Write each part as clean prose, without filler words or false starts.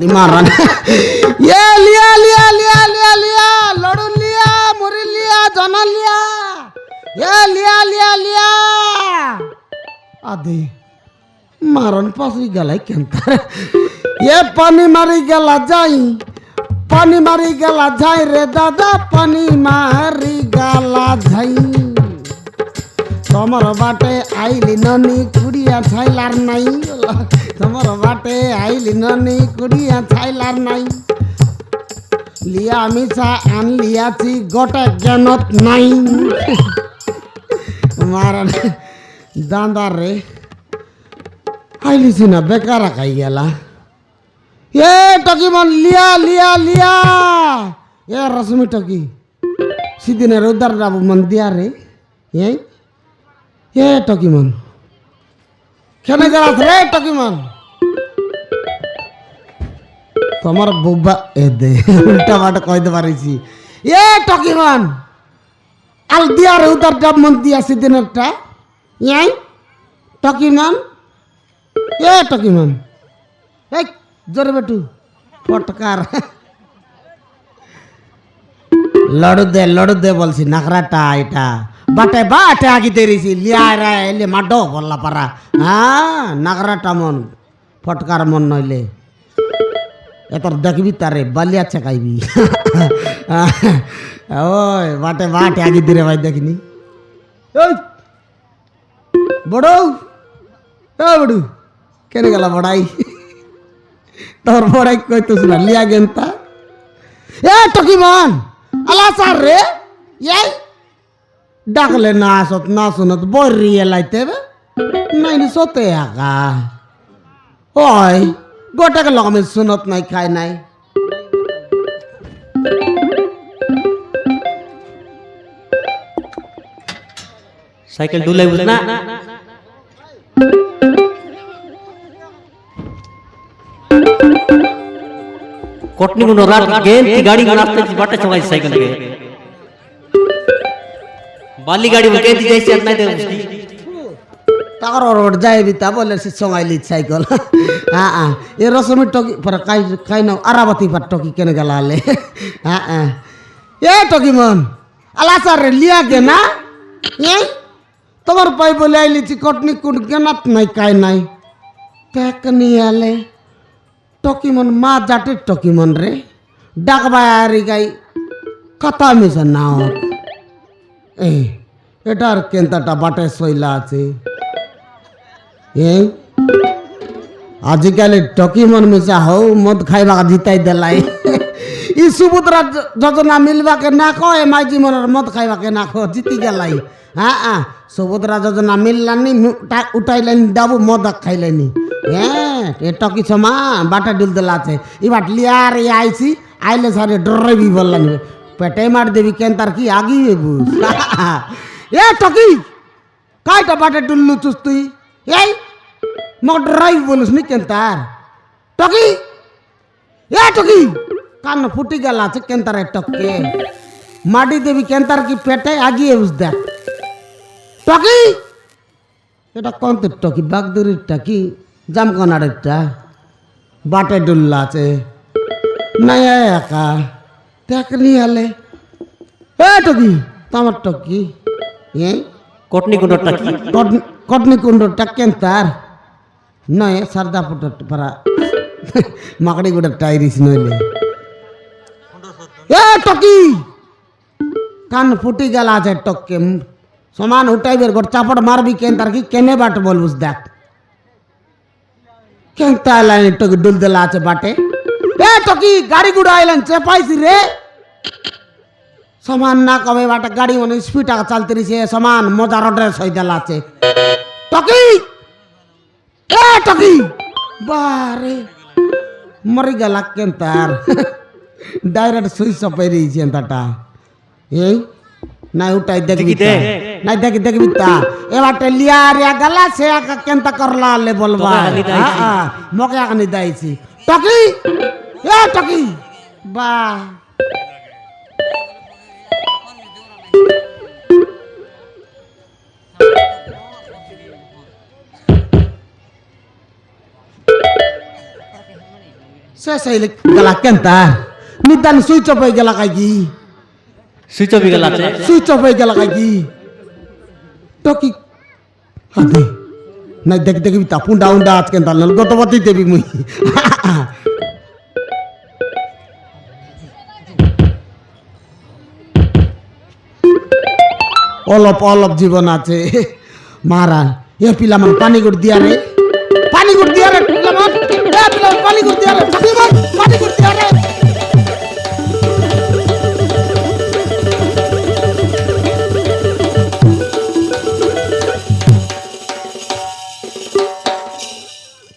मारन ये लिया लिया लिया लिया लिया लड़ू लिया मुरी लिया जना लिया ये लिया लिया लिया आदि मारन पासी गलाई केंता ये पानी मारी गला जाई रे दादा पानी मारी गला जाई তোমার বাটে আইলি ননি কুড়িয়া ছাইলার নাই তোমার বাটে আইলি ননি কুড়িয়া ছাইলার নাই লিয়া মিছা আনলিয়াছি গোটা জ্ঞানত নাই মারা দাঁদার রে আইলিছি না বেকার খাই গেলা এ টকি মন লিয়া লিয়া লিয়া এ রশ্মি টকি সিদিনের উদার যাবো মন দিয়া রে এই এ টকিমন কেন গেলাস রে টকিমন তোমার বুবা এ দে উল্টা পাল্টা কইতে পারিছি এ টকিমন আল দিয়া রে উদার ডাব মন দিয়া সিদিনেরটা এই টকিমন এ টকিমন এই জোরে বেটু পটকার লড়ু দে বলছি নাকরাটা এটা বাটে বাটে আগে তেরিছি লিয়া রে এলে মাডো বললা পারা হ্যাঁ নাগরাটা মন ফটকার মন নইলে এতর দেখবি তারে বালিয়া চেকাইবি ওই বাটে বাটে আগে দিরে ভাই দেখিনি ওই বড় বড়ু কেন গেল বড়াই তোর বড়াই কইতেছ না লিয়া গেন্তা এ টকিমন আলা সার রে এই ডাকলে না আসত না শুনত বরিয়ে লাইতে নাই সতে আকা ওই গোটাকে লকমে শুনত নাই খাই নাই সাইকেল ডুলাই বুঝ না कोटनी गुनो रात गेम की गाड़ी में रास्ते की बाटे चलाई साइकिल के बाली गाड़ी में कहती जैसे इतना दे उसकी ताकर और जाए भी ता बोले से चंगाइली साइकिल हां हां ये रसमी टकी पर काई न आरावती पर टकी केने गलाले हां हां ये टकी मन आला सर लिया के ना ये तोर पाई बोले आइली ची कोटनी कुन केनात নাই काई নাই टेकनी आले टकी मन मा जाटे टकी मन रे डाकबारी गाई कथा मिशन नाও এই এটার কেন্তাটা বাটে সইলা আছে এই আজকাল টকি মন মিশা হও মদ খাইবা জিতাই দেলাই ই সুভদ্রা যোজনা মিলবা কে না কয় মাইজি মনের মদ খাইবা কে না কয় জিতি গেলাই হ্যাঁ হ্যাঁ সুভদ্রা যোজনা মিললানি উঠাইলেন ডাবু মদ খাইলেনি হ্যাঁ এ টকি সমা বাটা ডিল দেলা আছে ইবাট লিয়ার আইছি আইলে সারে ডরাইবি বললানি পেটে মার দেবি কেন্তার কি আগি বুঝ এ টকি কাইটা বাটে ডুল্লু চুস তুই এই মগ ডরাইবি বলিস নি কেন্তার টকি এ টকি কান ফুটি গেল আছে কেন্তার টকে মাটি দেবি কেন্তার কি পেটে আগিয়ে বুঝ দেখ টকি এটা কোন টকি বাগদুরির টকি জামকনারেরটা বাটে ডুল্লা আছে নাই একা দেখনি হলে এ টকি তোমার টকি এই कोटनी गुनो टकी কটনি কুন্ডটা কেন্তার নয় সারদা পুট পারা মাকড়ি গুড়া টাইরিস নইলে এ টকি কান ফুটি গেল আছে টককে সমান উঠাইবের গোট চাপড় মারবি কেন্তার কি কেনে বাট বলবুস দেখ কেন্তা লাইন টকি ডুল দেলা আছে বাটে এ টকি গাড়ি গুড়া আইলেন চেপাইছি রে সমান না কবে বাটা গাড়ি মানে স্পিড আগে চালতে রয়েছে সমান মজা রডের সই দেলা আছে টকি এ টকি বারে মরি গেল কেন্তার ডাইরেক্ট সুইচ অফ হয়ে রয়েছে এন্তাটা এই নাই উঠাই দেখবি নাই দেখবি তা এবারটা লিয়া রিয়া গেলা সে কেন্তা করলা লে বলবা মকে আনি দাইছি টকি এ টকি বা শেষ হইলে গেলা কেনতা নিদান সুইচ অফ হয়ে গেলা কাকি সুইচ অফ গেল আছে সুইচ অফ হয়ে গেলা কাকি টকি আদে নাই দেখি দেখি তা পুন্ডা উন্ডা আজকে তাল গত বাতি দেবি মুই অলপ অলপ জীবন আছে মারা এ পিলামান পানি গুড় দিয়া রে পানি গুড় দিয়া রে পিলামান এ পিলামান পানি গুড় দিয়া রে পিলামান পানি গুড় দিয়া রে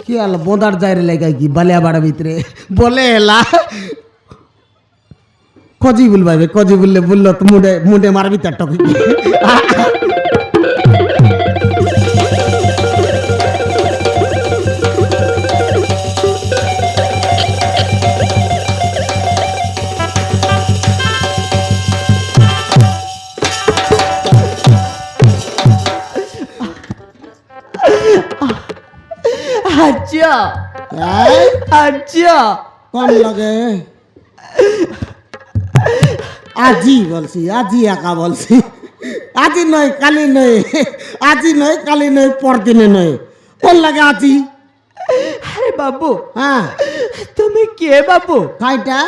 কি আলো বোঁদার যাইরে লাগাই কি বালিয়া বাড়া ভিতরে বলে এলা কজি বলবাবে কজি বললে বললো তো মুডে মুডে মারবি তার টকি আচ্ছা আচ্ছা কোন লাগে আজি বলছি আজি একা বলছি আজি নয় কালি নয় আজি নয় কালি নয় পরদিনে নয় কোন লাগে আজি আরে বাবু হ্যাঁ তুমি কে বাবু খাইটা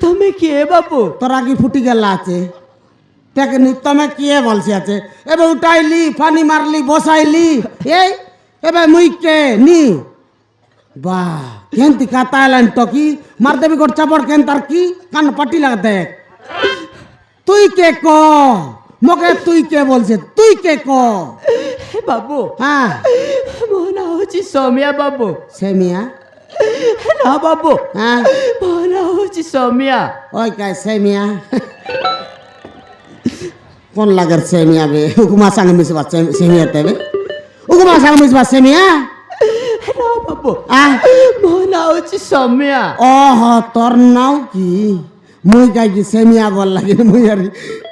তুমি কে বাবু তোরা কি ফুটি গেল আছে দেখনি তুমি কে বলছি আছে এবার উঠাইলি পানি মারলি বসাইলি এই এবার মুই কে নি বাহ কেনতি কাতা এলাইন টকি মার দেবি গোট চাপড় কেন তার কি কান পাটি লাগা দেখ তুই কে ক মকে তুই কে বলছে তুই কে ক হে বাবু হ্যাঁ ମୋ ନାଁ ହଉଛି ସୌମ୍ୟା ବାବୁ সে মিয়া ନା ବାବୁ হ্যাঁ ମୋ ନାଁ ହଉଛି ସୌମ୍ୟା ওই কাই সে মিয়া কোন লাগার সে মিয়া বে হুকুমা সঙ্গে মিশবা সে মিয়া তেবে হুকুমা সঙ্গে মিশবা সে মিয়া ନା ବାବୁ আহ ମୋ ନାଁ ହଉଛି ସୌମ୍ୟା ওহ তোর নাও কি মুই কাই কি সেমিয়া বল লাগে মুই আর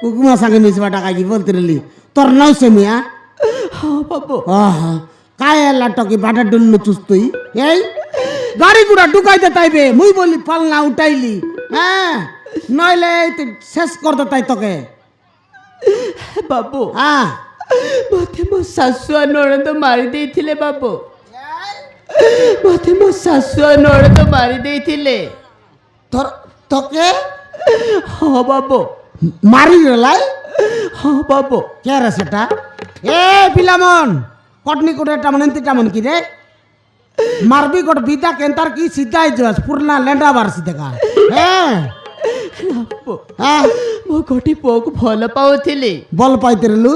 হুকুমা সঙ্গে মিশবা টাকা কি বলতে রলি তোর নাও সেমিয়া ହଁ ବାବୁ ওহ কায় এলা টকি বাটা ডুল্লু চুস তুই এই গাড়ি গুড়া ঢুকাইতে তাইবে মুই বলি পালনা উঠাইলি হ্যাঁ নইলে তুই শেষ করতে তাই তোকে ବାବୁ হ্যাঁ ମୋତେ ମୋ ଶାଶୁ ଆଉ ନଣନ୍ଦ ମାରି ଦେଇଥିଲେ ବାବୁ ମୋତେ ମୋ ଶାଶୁ ଆଉ ନଣନ୍ଦ ମାରି ଦେଇଥିଲେ তোর তোকে ହଁ ବାବୁ মারি গেলাই ହଁ ବାବୁ কে রে সেটা এ পিলামন কটনি কোটে টামন এন্তি টামন কি রে মারবি গোট বিদা কেন্তার কি সিধাই যাস পুরনা লেন্ডা বারসি দেখা হ্যাঁ ନା ବାବୁ হ্যাঁ ମୋ ଗୋଟିଏ ପୁଅକୁ ଭଲ ପାଉଥିଲି বল পাইতে রেলু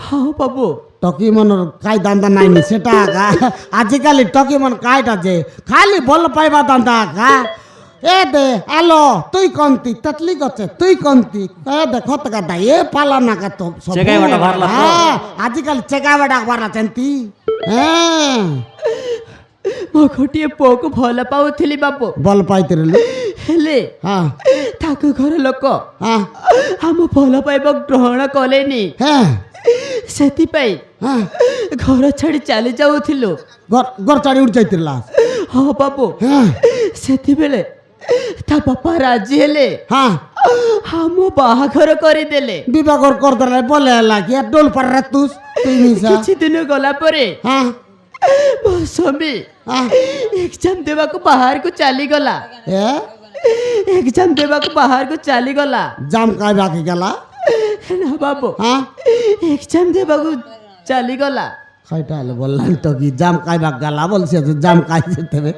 ହଁ বাবু টকি মনর কাই দান্দা নাইনি সেটা আগা আজিকালি টকি মন কাইটা যে খালি বল পাইবা দান্দা আগা এ দে আলো তুই কন্তি ততলি গছে তুই কন্তি এ দেখো টাকা দা এ পালা না কা তো সব চেকাই বাটা ভারলা তো। হ্যাঁ আজিকালি চেকা বাটা ভারলা চেন্তি হ্যাঁ ମୋ ଗୋଟିଏ ପୁଅକୁ ଭଲ ପାଉଥିଲି ବାବୁ বল পাইতে রেলু ହେଲେ হ্যাঁ ତାଙ୍କ ଘର ଲୋକ হ্যাঁ ଆମ ଭଲ ପାଇବା ଗ୍ରହଣ କଲେନି হ্যাঁ ସେଥିପାଇଁ হ্যাঁ ଘର ଛାଡ଼ି ଚାଲି ଯାଉଥିଲୁ গর চাড়ি উঠ যাইতিলা ହଁ ବାବୁ হ্যাঁ ସେତେବେଳେ ତା ବାପା ରାଜି ହେଲେ হ্যাঁ ଆମ ବାହାଘର କରିଦେଲେ বিবাগর করদলে বলে লাগি আর ডোল পার তুস তুই মিসা କିଛି ଦିନ ଗଲା ପରେ হ্যাঁ ମୋ ସ୍ୱାମୀ হ্যাঁ ଏକ୍ଜାମ ଦେବାକୁ ବାହାରକୁ ଚାଲିଗଲା এ ଏକ୍ଜାମ ଦେବାକୁ ବାହାରକୁ ଚାଲିଗଲା জাম কাই বাকি গেলা ନା ବାବୁ হ্যাঁ ଏକ୍ଜାମ ଦେବାକୁ ଚାଲିଗଲା খাইটা হলো বললাম তো কি জাম কাই বাক গালা বলছে যে জাম কাই যেতে হবে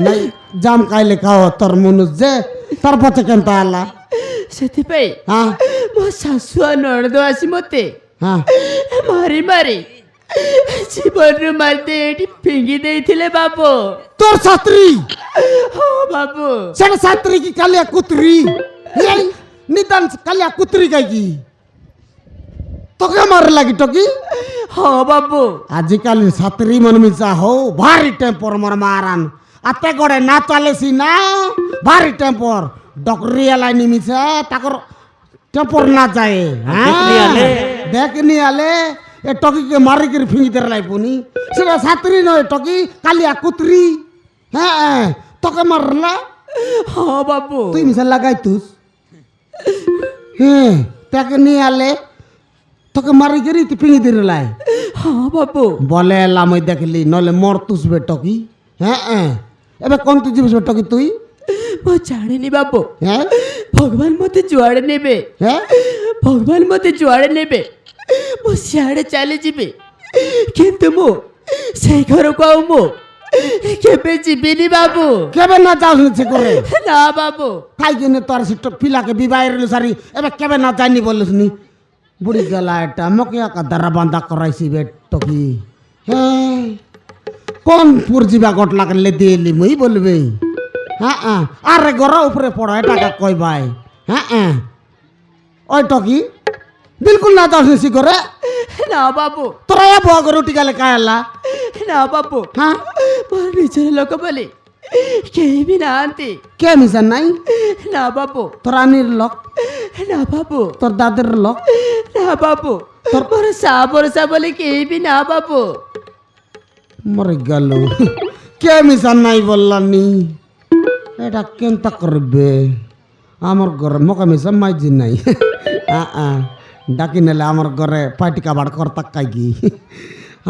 নাই জাম কাইলে খাও তোর মনুষ যে তোর পথে কেনতা আল্লাহ ସେଥିପାଇଁ হ্যাঁ ମୋ ଶାଶୁ ଆଉ ନଣନ୍ଦ ଆସି ମୋତେ হ্যাঁ ମାରି ମାରି ଜୀବନରୁ ମାରିଦେଇ ଏଇଠି ଫିଙ୍ଗି ଦେଇଥିଲେ ବାବୁ তোর ছাত্রী ହଁ ବାବୁ সেটা ছাত্রী কি কালিয়া কুতরি এই নিদান কালিয়া কুতরি গাই কি তোকে মার লাগি টকি ହଁ ବାବୁ আজিকালি ছাত্রী মন মিশা হো ভারী টেম্পর মর মারান আতে গড়ে না চালেছি না ভারী টেম্পর ডকরি এলাই নিমিশে তাকর টেম্পর না যায় দেখনি আলে। দেখনি আলে এ টকিকে মারি করে ফিঙ্গি লাই পুনি সেটা ছাত্রী নয় টকি কালিয়া কুতরি হ্যাঁ তোকে মারলা হ্যাঁ বাবু তুই মিশা লাগাই তুস হ্যাঁ তাকে নিয়ে আলে তোকে মারি গেরি তুই পিঙি দিয়ে লাই হ্যাঁ বাবু বলে এলাম ওই দেখলি নলে মর তুসবে টকি হ্যাঁ হ্যাঁ এবার কোন তুই যাবিস টকি তুই ମୁଁ ଜାଣିନି ବାବୁ হ্যাঁ ଭଗବାନ ମୋତେ ଯୁଆଡ଼େ ନେବେ হ্যাঁ ଭଗବାନ ମୋତେ ଯୁଆଡ଼େ ନେବେ ମୁଁ ସିଆଡ଼େ ଚାଲିଯିବି କିନ୍ତୁ ମୁଁ ସେଇ ଘରକୁ ଆଉ ମୁଁ କେବେ ଯିବିନି ବାବୁ কেবে না যাস সে করে না বাবু তাই জন্য তোর সে পিলাকে বিবাহের সারি এবার কেবে না যাইনি বলিস নি বুড়ি গেলা এটা মকে একা দ্বারা বান্ধা করাইছি বে টকি হ্যাঁ কোন পুরজিবা গট লাগলে দিলি মুই বলবে হ্যাঁ হ্যাঁ আরে ঘর উপরে পড়ো এটাকে কই ভাই হ্যাঁ হ্যাঁ ওই টকি বিলকুল না যাস সে করে না বাবু তোরা এ বুয়া করে উঠি গেলে কায়লা না বাবু হ্যাঁ ମୋର ନିଜର ଲୋକ ବୋଲି କେହି ବି ନାହାନ୍ତି কে মিশন নাই ନା ବାବୁ তোর আনির লোক ନା ବାବୁ তোর দাদের লোক ନା ବାବୁ ମୋର ସା ଭରସା ବୋଲି କେହି ବି ନା ବାବୁ মরে গেল কে মিশন নাই বললানি এটা কেনতা করবে আমার ঘরে মকা মিশন মাইজি নাই ডাকি নেলে আমার ঘরে পাইটি কাবাড় করতা কাইকি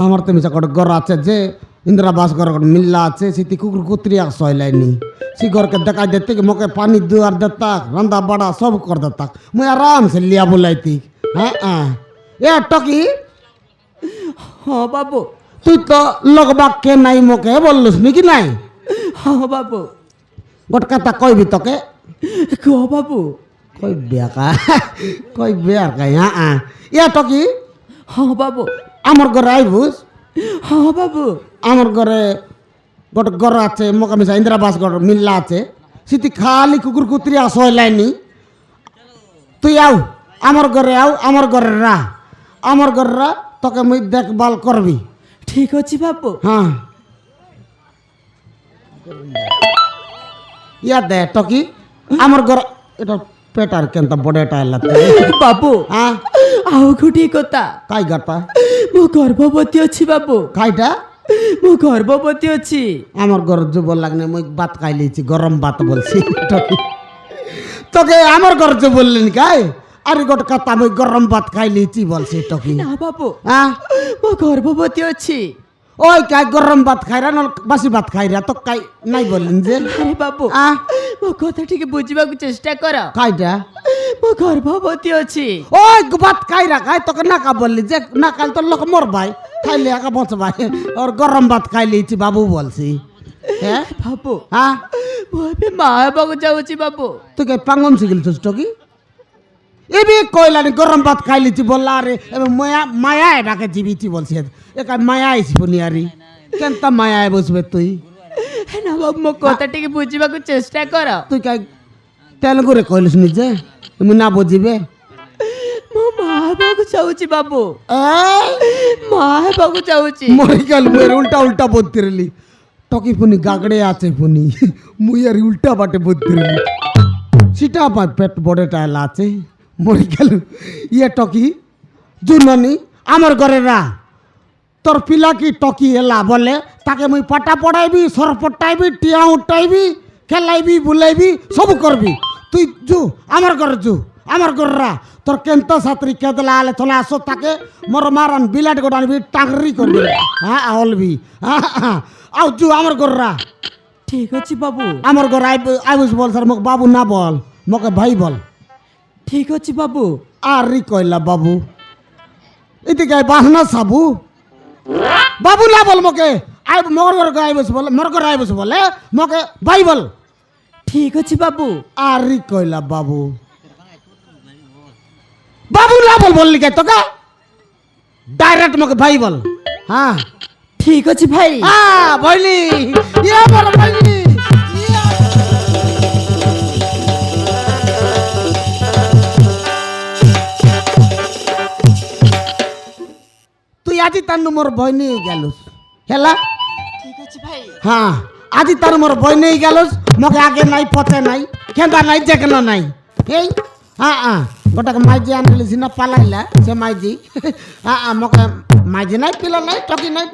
আমার তো মিশা গোটে ঘর আছে যে ইন্দিরাবাস ঘর মিল্লা আছে সেটি কুকুর কুতরি আর সইলাইনি সে ঘরকে দেখা দেতে মকে পানি দুয়ার দেতাক রান্না বাড়া সব কর দেতাক মুই আরাম সে লিয়া বলাইতি হ্যাঁ হ্যাঁ এ টকি ହଁ ବାବୁ তুই তো লোক বাক্যে নাই মোকে বললুস নাকি নাই ହଁ ବାବୁ গোট কথা কইবি তোকে କୁହ ବାବୁ কই বেকা কই বেকাই হ্যাঁ হ্যাঁ ইয়া টকি ହଁ বাবু আমার ঘরে আইবুস ହଁ বাবু আমার ঘরে গোটে ঘর আছে মোকামিসা ইন্দিরাবাস ঘর মিল্লা আছে সেটি খালি কুকুর কুতরি আসয় লাইনি তুই আও আমার ঘরে আও আমার ঘরে রা আমার ঘরে রা তোকে মুই দেখভাল করবি ଠିକ ଅଛି ବାବୁ হ্যাঁ ইয়া দে টকি আমার ঘর এটা পেটার কেনতা বড়টা এলা ବାବୁ হ্যাঁ ଆଉ ଗୋଟିଏ କଥା কাই গাতা ମୁଁ ଗର୍ଭବତୀ ଅଛି ବାବୁ কাইটা ମୁଁ ଗର୍ଭବତୀ ଅଛି আমার ঘর যুব লাগনে মুই ভাত খাই লিয়েছি গরম ভাত বলছি টকি তোকে আমার ঘর যে বললেন কাই আরে গোট কথা মুই গরম ভাত খাই লিয়েছি বলছি টকি ନା ବାବୁ হ্যাঁ ମୁଁ গর্ভবতী ଅଛି ওই কাই গরম ভাত খাইরা না বাসি ভাত খাইরা তো কাই নাই বললেন যে আরে বাবু আহ ମୋ କଥା ଟିକେ বুঝিବାକୁ চেষ্টা কর কাইটা ମୁଁ গর্ভবতী ଅଛି ওই ভাত খাইরা খাই তোকে না কা বললি যে না কাল তোর লোক মর ভাই খাইলে একা বঁচ ভাই ওর গরম ভাত খাই লিয়েছি বাবু বলছি হ্যাঁ বাবু হ্যাঁ ମୁଁ ଏବେ ମା ହେବାକୁ ଯାଉଛି বাবু তুই কে পাঙ্গন শিখিলছিস টকি এবি কইলানি গরম ভাত খাই লিছি বললা আরে এবে মায়া মায়া এবাকে জীবিছি বলছি একা মায়া আইছি বুনিয়ারি কেনতা মায়া বসবে তুই না বাবু ମୋ କଥା ଟିକେ ବୁଝିବାକୁ চেষ্টা কর তুই কাই তেলুগুরে কইলিস নিজে তুমি না বুঝিবে ମୁଁ ମା ହେବାକୁ ଚାହୁଁଛି ବାବୁ এই ମା ହେବାକୁ ଚାହୁଁଛି মরি গেল মুই উল্টা উল্টা বলতিরলি টকি পুনি গাগড়ে আছে পুনি মুই আর উল্টা বাটে বলতিরলি সেটা আমার পেট বড়টা এলা আছে মরি গেল ইয়ে টকি জুননি আমার ঘরে রা তোর পিলা কি টকি এলা বলে তাকে মুই পাটা পড়াইবি সর পটাইবি টিয়া উঠাইবি খেলাইবি বুলাইবি সব করবি তুই জু আমার ঘরে জু আমার ঘরে রা তোর কেন্ত ছাত্রী কেদলা আলে থলে আসো তাকে মোর মারান বিলাট গোটা আনবি টাংরি করবি হ্যাঁ অলবি হ্যাঁ হ্যাঁ আও জু আমার ঘরে রা ঠিক ଅଛି বাবু আমার ঘরে আইবুস বল স্যার মোক বাবু না বল মকে ভাই বল ঠিক ଅଛି বাবু আর রি কইলা বাবু এদিকে বাসনা সাবু বাবু না বল মকে আই মগর ঘর আইবস বলে মোর ঘর আইবস বলে মকে ভাই বল ঠিক ଅଛି বাবু আর রি কইলা বাবু বাবু না বল বললি কে তোকে ডাইরেক্ট মকে ভাই বল হ্যাঁ ঠিক ଅଛି ভাই হ্যাঁ বইলি ইয়া বল বইলি তুই আজি তার মোর বই নিয়ে গেলুস হেলা ঠিক ଅଛି ভাই হ্যাঁ আজি তার মোর বই নিয়ে গেলুস মকে আগে নাই পচে নাই কেন্দা নাই যেখানে নাই এই হ্যাঁ হ্যাঁ গোটাকে মাইজি আনলিস না পালাইলা সে মাইজি হ্যাঁ হ্যাঁ মকে মাইজি নাই পিলা নাই টকি নাই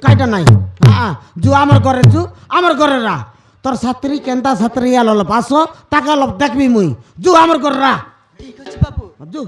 কাইটা নাই হ্যাঁ জু আমার ঘরে জু আমার ঘরে রা তোর ছাত্রী কেনতা ছাত্রী আলো পাস তাকে অলপ দেখবি মুই জু আমার কর রা ঠিক আছে বাবু জু